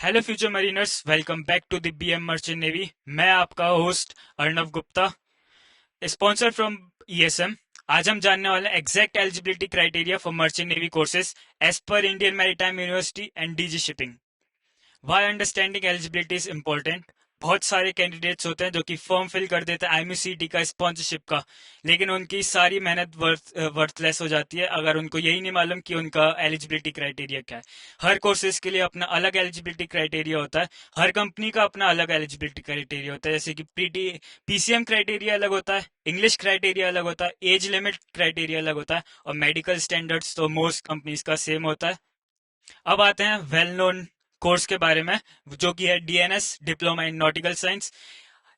Hello future mariners, welcome back to the BM merchant navy. मैं आपका host Arnav Gupta, sponsor from ESM. आज हम जानने वाले हैं exact eligibility criteria for merchant navy courses as per Indian Maritime University and DG Shipping. Why understanding eligibility is important. बहुत सारे candidates होते हैं जो कि फॉर्म फिल कर देते हैं आईएमयूसीटी का, स्पॉन्सरशिप का, लेकिन उनकी सारी मेहनत वर्थलेस हो जाती है अगर उनको यही नहीं मालूम कि उनका एलिजिबिलिटी क्राइटेरिया क्या है। हर कोर्सेज के लिए अपना अलग एलिजिबिलिटी क्राइटेरिया होता है, हर कंपनी का अपना अलग एलिजिबिलिटी क्राइटेरिया होता है। जैसे कि पीसीएम क्राइटेरिया अलग होता है, इंग्लिश क्राइटेरिया अलग होता है, एज लिमिट क्राइटेरिया अलग होता है, और मेडिकल स्टैंडर्ड्स तो मोस्ट कंपनीज का सेम होता है। अब आते हैं वेल नोन कोर्स के बारे में, जो कि है DNS, diploma in nautical science.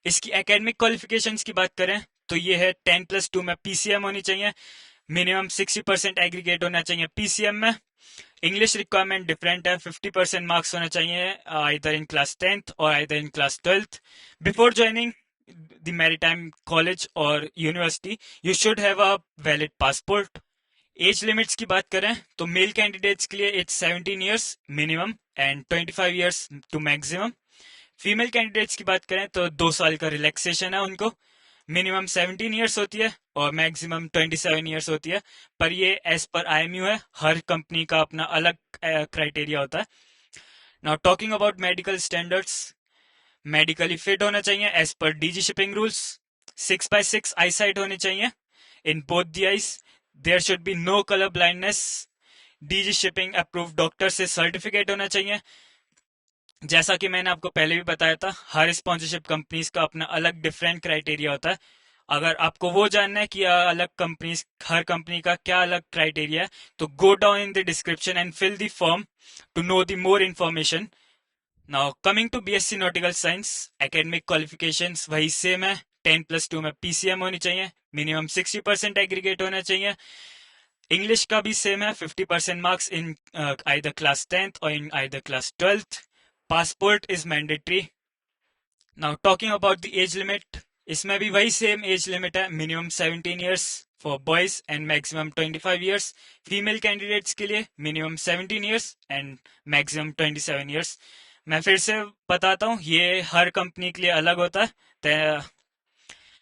इसकी एकेडमिक क्वालिफिकेशंस की बात करें तो ये है 10+2 में पीसीएम होनी चाहिए, मिनिमम 60% एग्रीगेट होना चाहिए पीसीएम में। इंग्लिश रिक्वायरमेंट डिफरेंट है, 50% मार्क्स होना चाहिए आइदर इन क्लास 10th और either in class 12th। Before joining the maritime college और university you should have a valid passport. Age limits की बात करें तो मेल कैंडिडेट्स के लिए age 17 years minimum and 25 years to maximum. Female candidates की बात करें तो 2 साल का रिलैक्सेशन है उनको, मिनिमम 17 ईयर्स होती है और मैक्सिमम 27 ईयर्स होती है। पर ये एज पर आईएमयू है, हर कंपनी का अपना अलग क्राइटेरिया होता है। Now talking about medical standards, medically fit होना चाहिए as per DG Shipping rules. 6/6 eyesight होनी चाहिए in both the eyes. There should be no colour blindness. DG Shipping approved doctor से सर्टिफिकेट होना चाहिए। जैसा कि मैंने आपको पहले भी बताया था, हर स्पॉन्सरशिप कंपनीज का अपना अलग डिफरेंट क्राइटेरिया होता है। अगर आपको वो जानना है कि अलग कंपनीज, हर कंपनी का क्या अलग क्राइटेरिया है, तो go down in the description and fill the form to know the more information. Now coming to BSc nautical science, academic qualifications वही सेम है। 10+2 में पीसीएम होनी चाहिए, मिनिमम 60% एग्रीगेट होना चाहिए। इंग्लिश का भी सेम है, 50% marks in either class 10th और in either class 12th। Passport is mandatory. Now talking about the age limit, इसमें भी वही सेम एज लिमिट है, minimum 17 years for boys and maximum 25 years. Female candidates के लिए minimum 17 years and maximum 27 years. मैं फिर से बताता हूँ, ये हर कंपनी के लिए अलग होता है।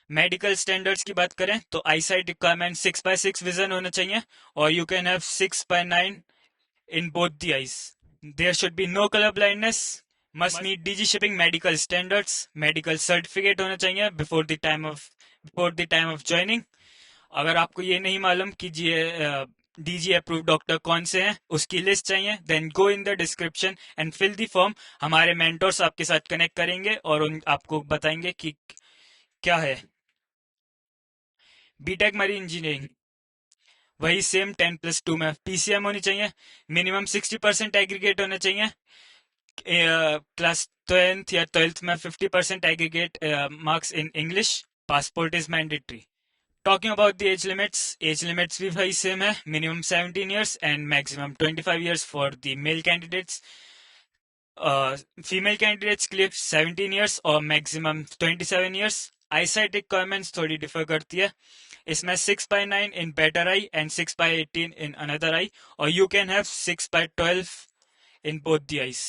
मेडिकल स्टैंडर्ड्स की बात करें तो आई साइट रिक्वायरमेंट 6/6 विजन होना चाहिए, और you can have 6/9 in both the eyes. There should be no color blindness. Must meet DG shipping medical standards. Medical certificate होना चाहिए before the time of joining. अगर आपको ये नहीं मालूम कि डीजी अप्रूव डॉक्टर कौन से हैं, उसकी लिस्ट चाहिए, then go in the description and fill the form. हमारे मेंटर्स आपके साथ कनेक्ट करेंगे और उन आपको बताएंगे कि क्या है। बीटेक मरीन इंजीनियरिंग वही सेम 10+2 में पीसीएम होनी चाहिए, मिनिमम 60% एग्रीगेट होना चाहिए। क्लास 10th या 12th में 50% aggregate marks in English. Passport is mandatory. Talking about the age limits भी भाई सेम है, minimum 17 years and maximum 25 years for the male candidates. Female candidates के लिए 17 ईयर्स और मैक्सिमम 27 ईयर्स। आईसाइट रिक्वायरमेंट्स थोड़ी differ करती है, इसमें 6/9 in better eye and 6/18 in another eye, और you can have 6/12 in both the eyes.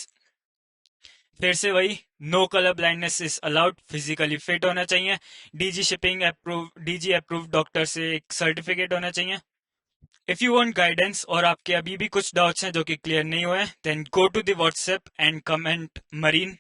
फिर से वही, no colour blindness is allowed, physically fit होना चाहिए, डीजी अप्रूव डॉक्टर से एक सर्टिफिकेट होना चाहिए। इफ यू वांट गाइडेंस और आपके अभी भी कुछ डाउट्स हैं जो कि क्लियर नहीं हुए हैं, then go to the WhatsApp and comment marine